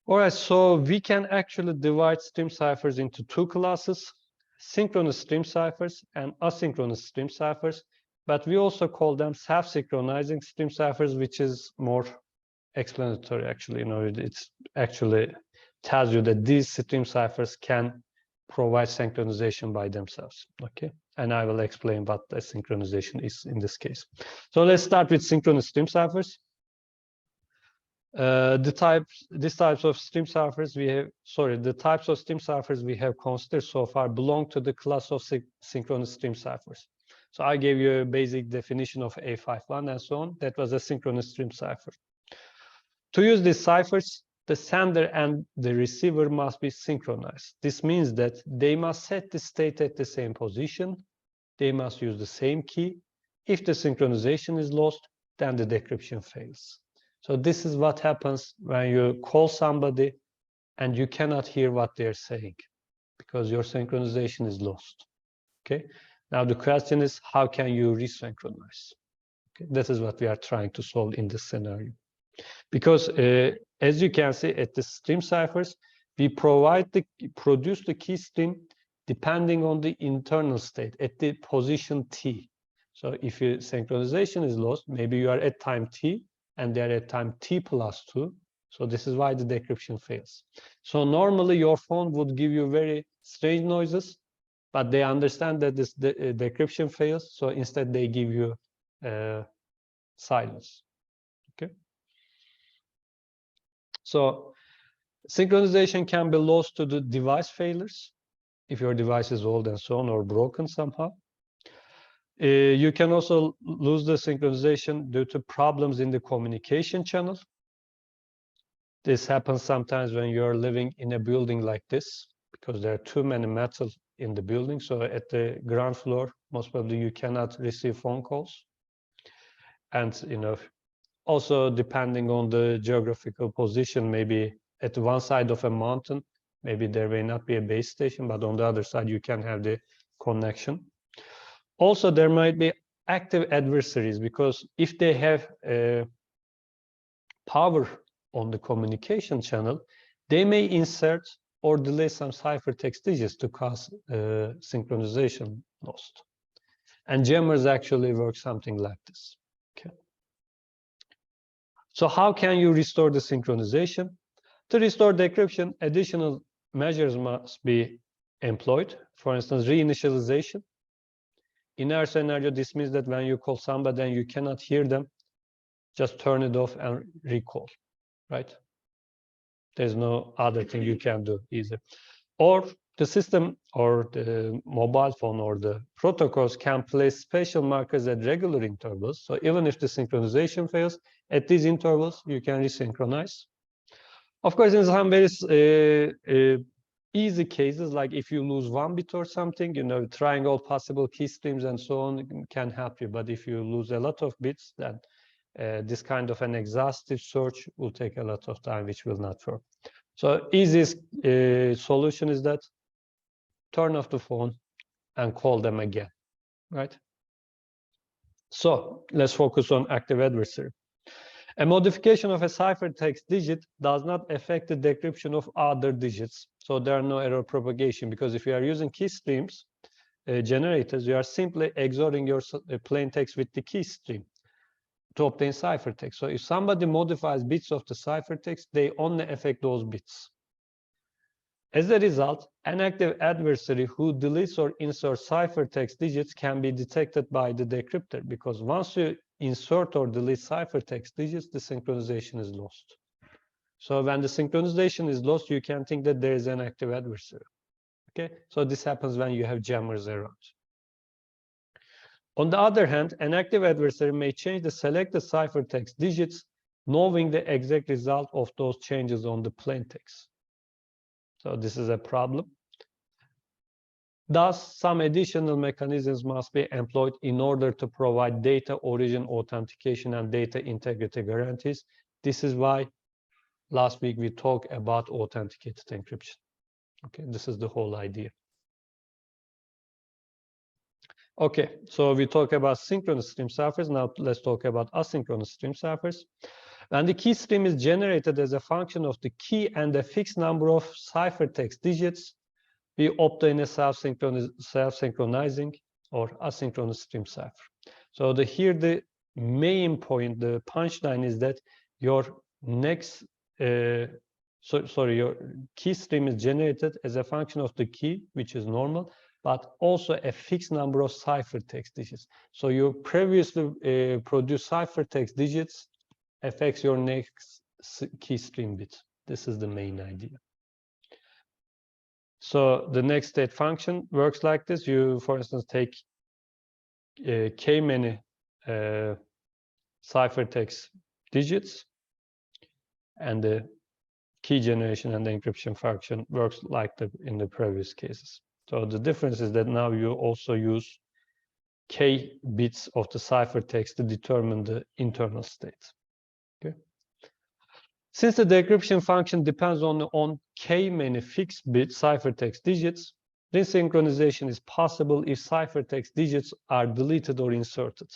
All right, so we can actually divide stream ciphers into two classes: synchronous stream ciphers and asynchronous stream ciphers. But we also call them self-synchronizing stream ciphers, which is more explanatory. Actually, it's actually tells you that these stream ciphers can provide synchronization by themselves. Okay, and I will explain what the synchronization is in this case. So let's start with synchronous stream ciphers. The types of stream ciphers we have considered so far belong to the class of synchronous stream ciphers. So I gave you a basic definition of A51 and so on. That was a synchronous stream cipher. To use these ciphers, the sender and the receiver must be synchronized. This means that they must set the state at the same position. They must use the same key. If the synchronization is lost, then the decryption fails. So this is what happens when you call somebody and you cannot hear what they're saying because your synchronization is lost. Okay. Now the question is, how can you resynchronize? Okay. This is what we are trying to solve in this scenario. Because as you can see at the stream ciphers, we produce the key stream depending on the internal state at the position t. So if your synchronization is lost, maybe you are at time t and they are at time t plus 2. So this is why the decryption fails. So normally your phone would give you very strange noises, but they understand that this decryption fails. So instead they give you silence. Okay. So synchronization can be lost to the device failures if your device is old and so on or broken somehow. You can also lose the synchronization due to problems in the communication channel. This happens sometimes when you're living in a building like this, because there are too many metal in the building. So at the ground floor, most probably you cannot receive phone calls. And also depending on the geographical position, maybe at one side of a mountain, maybe there may not be a base station, but on the other side you can have the connection. Also, there might be active adversaries, because if they have power on the communication channel, they may insert or delay some ciphertext digits to cause synchronization lost. And jammers actually work something like this. Okay. So how can you restore the synchronization? To restore decryption, additional measures must be employed. For instance, reinitialization. In our scenario, this means that when you call somebody and you cannot hear them, just turn it off and recall, right? There's no other thing you can do either. Or the system or the mobile phone or the protocols can place special markers at regular intervals. So even if the synchronization fails, at these intervals, you can resynchronize. Of course, in some very easy cases, like if you lose one bit or something, trying all possible key streams and so on can help you. But if you lose a lot of bits, then this kind of an exhaustive search will take a lot of time, which will not work. So easiest solution is that turn off the phone and call them again, right? So let's focus on active adversary. A modification of a ciphertext digit does not affect the decryption of other digits. So there are no error propagation, because if you are using key streams generators, you are simply XORing your plain text with the key stream to obtain ciphertext. So if somebody modifies bits of the ciphertext, they only affect those bits. As a result, an active adversary who deletes or inserts ciphertext digits can be detected by the decryptor, because once you insert or delete ciphertext digits, the synchronization is lost. So when the synchronization is lost, you can think that there is an active adversary. Okay, so this happens when you have jammers around. On the other hand, an active adversary may change the selected ciphertext digits, knowing the exact result of those changes on the plain text. So this is a problem. Thus, some additional mechanisms must be employed in order to provide data origin authentication and data integrity guarantees. This is why last week we talked about authenticated encryption. Okay, this is the whole idea. Okay, so we talk about synchronous stream ciphers. Now let's talk about asynchronous stream ciphers. When the key stream is generated as a function of the key and a fixed number of ciphertext digits, we obtain a self-synchronizing or asynchronous stream cipher. So here the main point, the punchline is that your next, your key stream is generated as a function of the key, which is normal, but also a fixed number of ciphertext digits. So your previously produced ciphertext digits affects your next key stream bit. This is the main idea. So the next state function works like this. You, for instance, take k many ciphertext digits, and the key generation and the encryption function works like in the previous cases. So the difference is that now you also use k bits of the ciphertext to determine the internal state. Okay. Since the decryption function depends on k many fixed bit ciphertext digits, resynchronization is possible if ciphertext digits are deleted or inserted.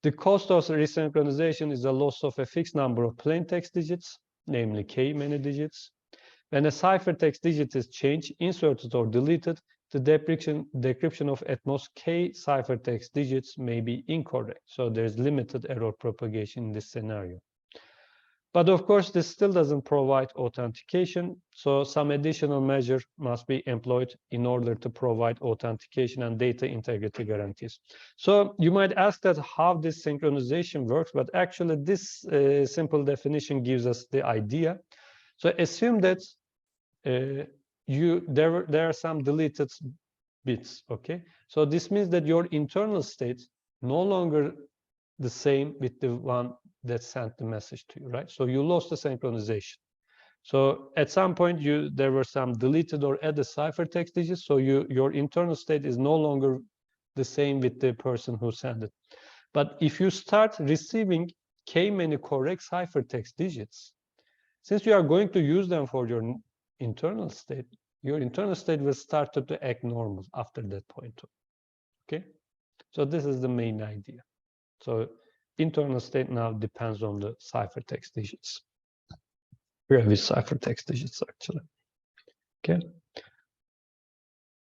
The cost of resynchronization is the loss of a fixed number of plaintext digits, namely k many digits. When a ciphertext digit is changed, inserted, or deleted, the decryption of at most k ciphertext digits may be incorrect. So there's limited error propagation in this scenario. But of course, this still doesn't provide authentication, so some additional measure must be employed in order to provide authentication and data integrity guarantees. So you might ask that how this synchronization works, but actually this simple definition gives us the idea. So assume that there are some deleted bits, okay? So this means that your internal state no longer the same with the one that sent the message to you, right? So you lost the synchronization. So at some point, there were some deleted or added ciphertext digits, so your internal state is no longer the same with the person who sent it. But if you start receiving k many correct ciphertext digits, since you are going to use them for your internal state will start to act normal after that point. Okay, so this is the main idea. So internal state now depends on the ciphertext digits. Previous ciphertext digits, actually. Okay.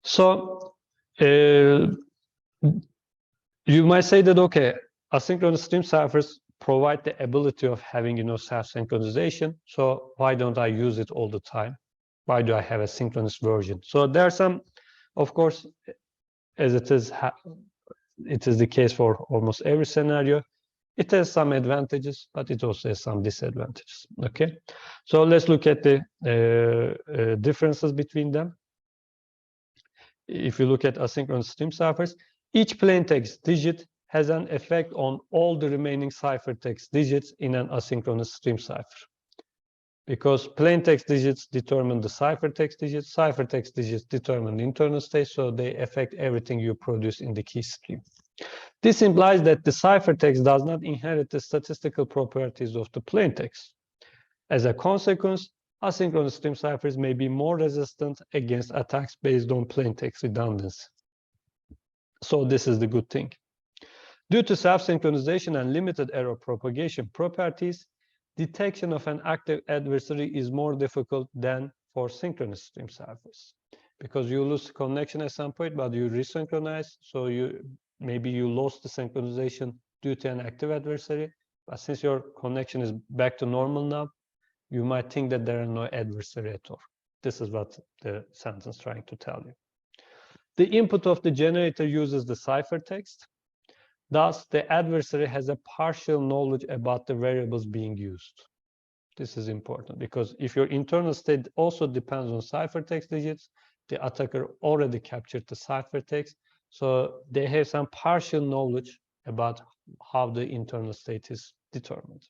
So you might say that, okay, asynchronous stream ciphers provide the ability of having, self-synchronization. So why don't I use it all the time? Why do I have a synchronous version? So there are some, of course, as it is the case for almost every scenario. It has some advantages, but it also has some disadvantages. Okay, so let's look at the differences between them. If you look at asynchronous stream ciphers, each plaintext digit has an effect on all the remaining ciphertext digits in an asynchronous stream cipher. Because plaintext digits determine the ciphertext digits determine the internal state, so they affect everything you produce in the key stream. This implies that the ciphertext does not inherit the statistical properties of the plaintext. As a consequence, asynchronous stream ciphers may be more resistant against attacks based on plaintext redundancy. So this is the good thing. Due to self-synchronization and limited error propagation properties, detection of an active adversary is more difficult than for synchronous stream ciphers. Because you lose connection at some point, but you resynchronize, so maybe you lost the synchronization due to an active adversary, but since your connection is back to normal now, you might think that there are no adversary at all. This is what the sentence is trying to tell you. The input of the generator uses the ciphertext. Thus, the adversary has a partial knowledge about the variables being used. This is important because if your internal state also depends on ciphertext digits, the attacker already captured the ciphertext. So they have some partial knowledge about how the internal state is determined.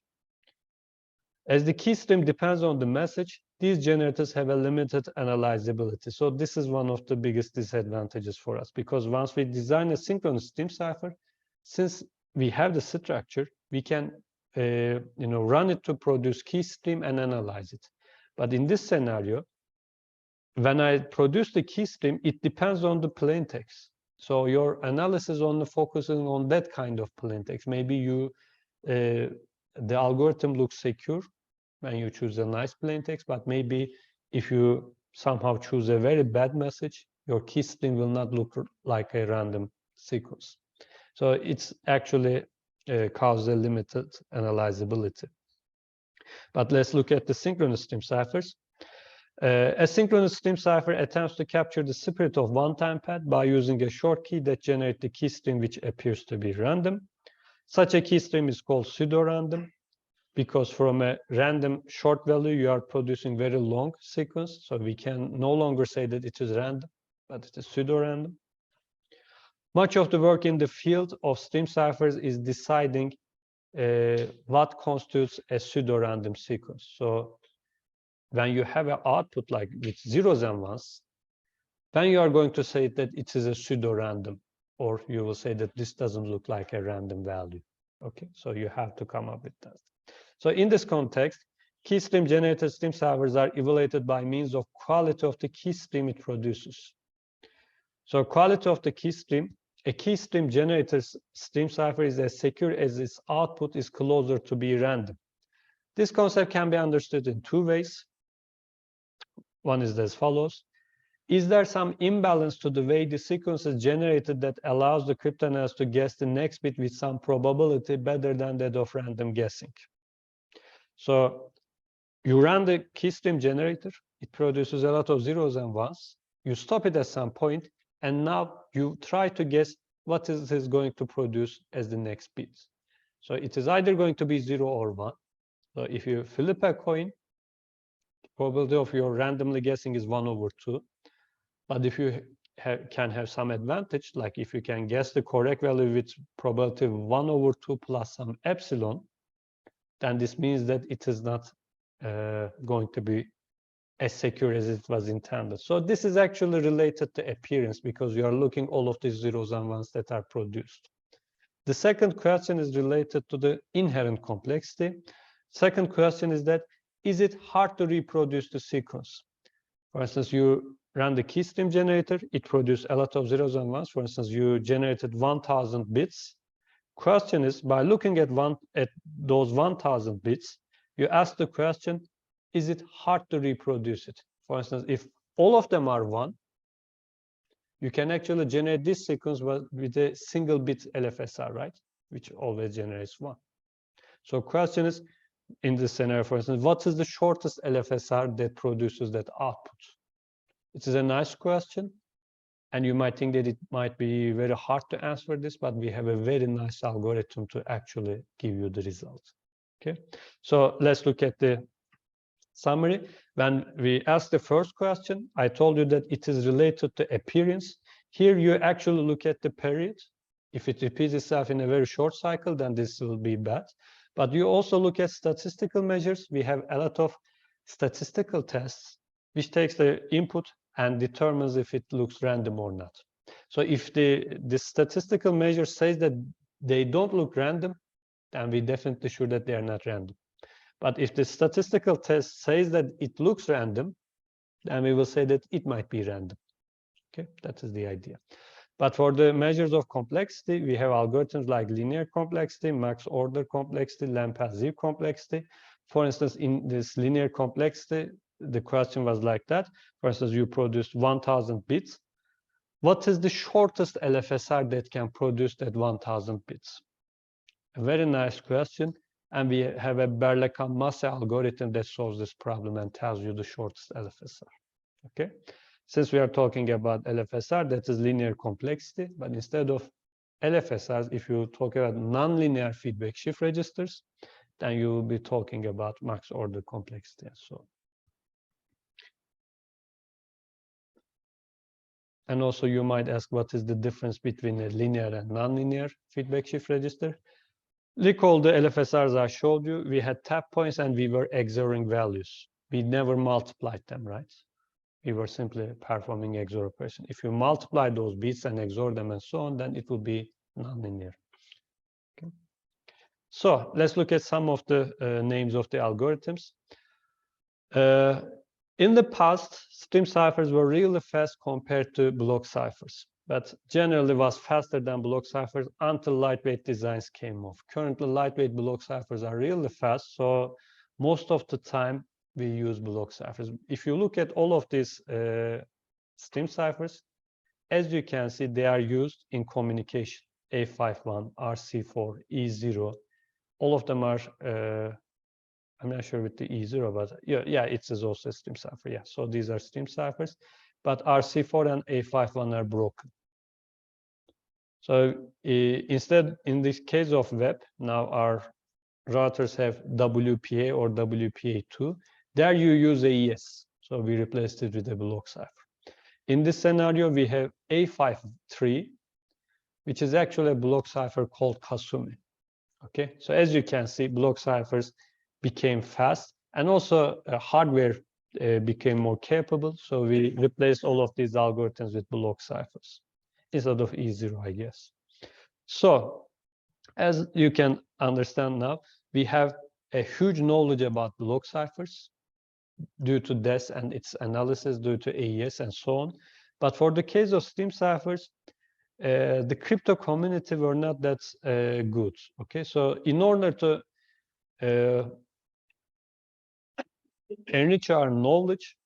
As the key stream depends on the message, these generators have a limited analyzability. So this is one of the biggest disadvantages for us, because once we design a synchronous stream cipher, since we have the structure, we can run it to produce key stream and analyze it. But in this scenario, when I produce the key stream, it depends on the plaintext. So your analysis on focusing on that kind of plaintext. Maybe you the algorithm looks secure when you choose a nice plain text, but maybe if you somehow choose a very bad message, your key string will not look like a random sequence. So it's actually causes a limited analyzability. But let's look at the synchronous stream ciphers. A synchronous stream cipher attempts to capture the spirit of one-time path by using a short key that generates the key stream which appears to be random. Such a key stream is called pseudorandom, because from a random short value, you are producing very long sequence. So we can no longer say that it is random, but it is pseudorandom. Much of the work in the field of stream ciphers is deciding what constitutes a pseudorandom sequence. So when you have an output like with zeros and ones, then you are going to say that it is a pseudorandom, or you will say that this doesn't look like a random value. Okay, so you have to come up with that. So in this context, key stream generated stream ciphers are evaluated by means of quality of the key stream it produces. So quality of the key stream, a key stream generated stream cipher is as secure as its output is closer to be random. This concept can be understood in two ways. One is as follows. Is there some imbalance to the way the sequence is generated that allows the cryptanalyst to guess the next bit with some probability better than that of random guessing? So you run the key stream generator, it produces a lot of zeros and ones, you stop it at some point, and now you try to guess what it is going to produce as the next bit. So it is either going to be 0 or 1. So if you flip a coin, the probability of your randomly guessing is 1/2. But if you can have some advantage, like if you can guess the correct value with probability 1/2 plus some epsilon, then this means that it is not going to be as secure as it was intended. So this is actually related to appearance, because you are looking all of these zeros and ones that are produced. The second question is related to the inherent complexity. Second question is that, is it hard to reproduce the sequence? For instance, you run the key stream generator, it produced a lot of zeros and ones. For instance, you generated 1,000 bits. Question is, by looking at those 1,000 bits, you ask the question, is it hard to reproduce it? For instance, if all of them are 1, you can actually generate this sequence with a single bit LFSR, right? Which always generates 1. So question is, in this scenario, for instance, what is the shortest LFSR that produces that output? It is a nice question, and you might think that it might be very hard to answer this, but we have a very nice algorithm to actually give you the result. Okay, so let's look at the summary. When we asked the first question, I told you that it is related to appearance. Here you actually look at the period. If it repeats itself in a very short cycle, then this will be bad. But you also look at statistical measures. We have a lot of statistical tests which takes the input and determines if it looks random or not. So if the statistical measure says that they don't look random, then we're definitely sure that they are not random. But if the statistical test says that it looks random, then we will say that it might be random. Okay, that is the idea. But for the measures of complexity, we have algorithms like linear complexity, max order complexity, Lamp-Z complexity. For instance, in this linear complexity, the question was like that. For instance, you produced 1,000 bits. What is the shortest LFSR that can produce that 1,000 bits? A very nice question. And we have a Berlekamp-Masse algorithm that solves this problem and tells you the shortest LFSR. Okay. Since we are talking about LFSR, that is linear complexity. But instead of LFSRs, if you talk about nonlinear feedback shift registers, then you will be talking about max order complexity and so on. And also you might ask, what is the difference between a linear and nonlinear feedback shift register? Recall the LFSRs I showed you. We had tap points and we were XORing values. We never multiplied them, right? We were simply performing XOR operation. If you multiply those bits and XOR them and so on, then it will be nonlinear. Okay. So let's look at some of the names of the algorithms. In the past, stream ciphers were really fast compared to block ciphers. but generally was faster than block ciphers until lightweight designs came off. Currently, lightweight block ciphers are really fast, so most of the time we use block ciphers. If you look at all of these stream ciphers, as you can see, they are used in communication. A51, RC4, E0, all of them are, I'm not sure with the E0, but yeah, it is also a stream cipher. Yeah, so these are stream ciphers, but RC4 and A51 are broken. So instead, in this case of web, now our routers have WPA or WPA2. There you use AES. So we replaced it with a block cipher. In this scenario, we have A53, which is actually a block cipher called Kasumi. Okay, so as you can see, block ciphers became fast, and also hardware became more capable. So we replaced all of these algorithms with block ciphers instead of E0, I guess. So as you can understand now, we have a huge knowledge about block ciphers due to DES and its analysis, due to AES and so on. But for the case of stream ciphers, the crypto community were not that good. Okay, so in order to enrich our knowledge,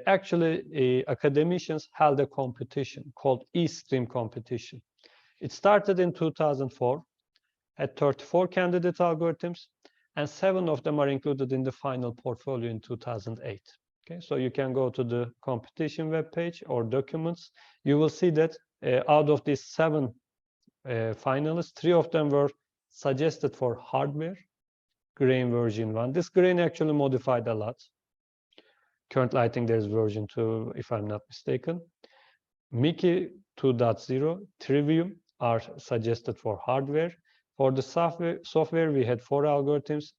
actually academicians held a competition called eStream competition. It started in 2004, had 34 candidate algorithms, and 7 of them are included in the final portfolio in 2008. Okay, so you can go to the competition webpage or documents. You will see that out of these 7 finalists, 3 of them were suggested for hardware, grain version 1. This grain actually modified a lot. Currently, I think there's version 2, if I'm not mistaken. Mickey 2.0, Trivium are suggested for hardware. For the software, we had 4 algorithms: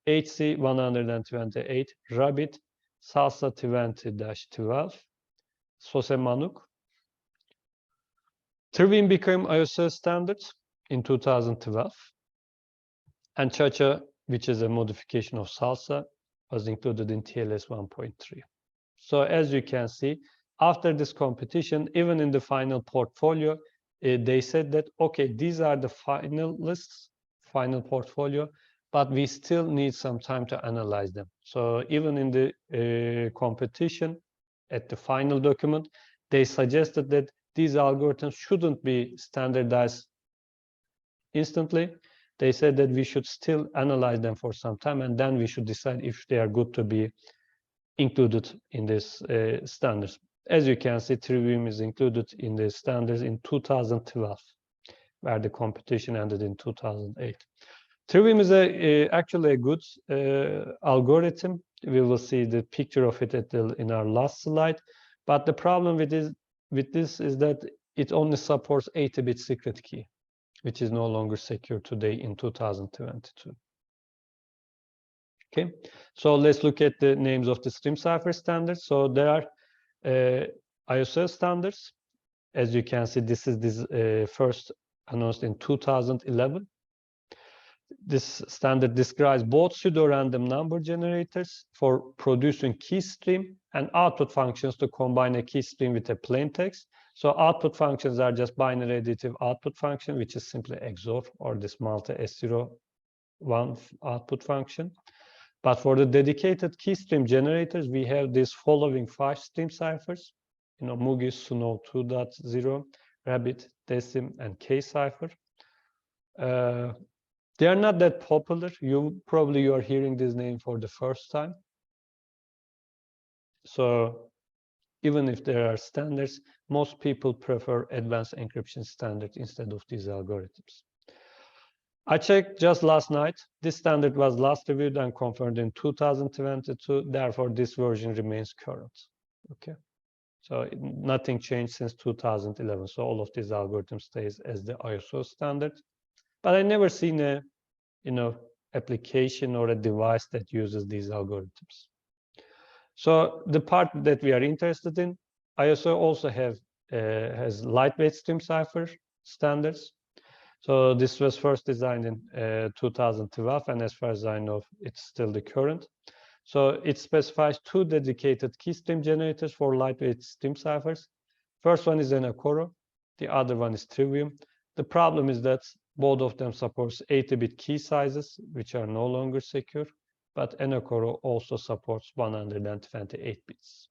HC128, Rabbit, Salsa 20-12, Sosemanuk. Trivium became ISO standard in 2012, and Cha-Cha, which is a modification of Salsa, was included in TLS 1.3. So as you can see, after this competition, even in the final portfolio, they said that, okay, these are the finalists, final portfolio, but we still need some time to analyze them. So even in the competition, at the final document, they suggested that these algorithms shouldn't be standardized instantly. They said that we should still analyze them for some time, and then we should decide if they are good to be included in this standards. As you can see, Trivium is included in the standards in 2012, where the competition ended in 2008. Trivium is actually a good algorithm. We will see the picture of it in our last slide. But the problem with this is that it only supports 80-bit secret key, which is no longer secure today in 2022. Okay, so let's look at the names of the stream cipher standards. So there are ISO standards. As you can see, this is first announced in 2011. This standard describes both pseudo-random number generators for producing key stream and output functions to combine a key stream with a plain text. So output functions are just binary additive output function, which is simply XOR, or this multi S01 output function. But for the dedicated key stream generators, we have these following 5 stream ciphers: Mugi, Snow 2.0, Rabbit, Decim, and K-cipher. They are not that popular. You are hearing this name for the first time. So even if there are standards, most people prefer advanced encryption standards instead of these algorithms. I checked just last night. This standard was last reviewed and confirmed in 2022. Therefore, this version remains current. Okay, so nothing changed since 2011. So all of these algorithms stays as the ISO standard. But I never seen a application or a device that uses these algorithms. So the part that we are interested in, ISO also has lightweight stream cipher standards. So this was first designed in 2012, and as far as I know, it's still the current. So it specifies 2 dedicated key stream generators for lightweight stream ciphers. First one is an Okoro. The other one is Trivium. The problem is that both of them supports 80-bit key sizes, which are no longer secure, but Enokoro also supports 128 bits.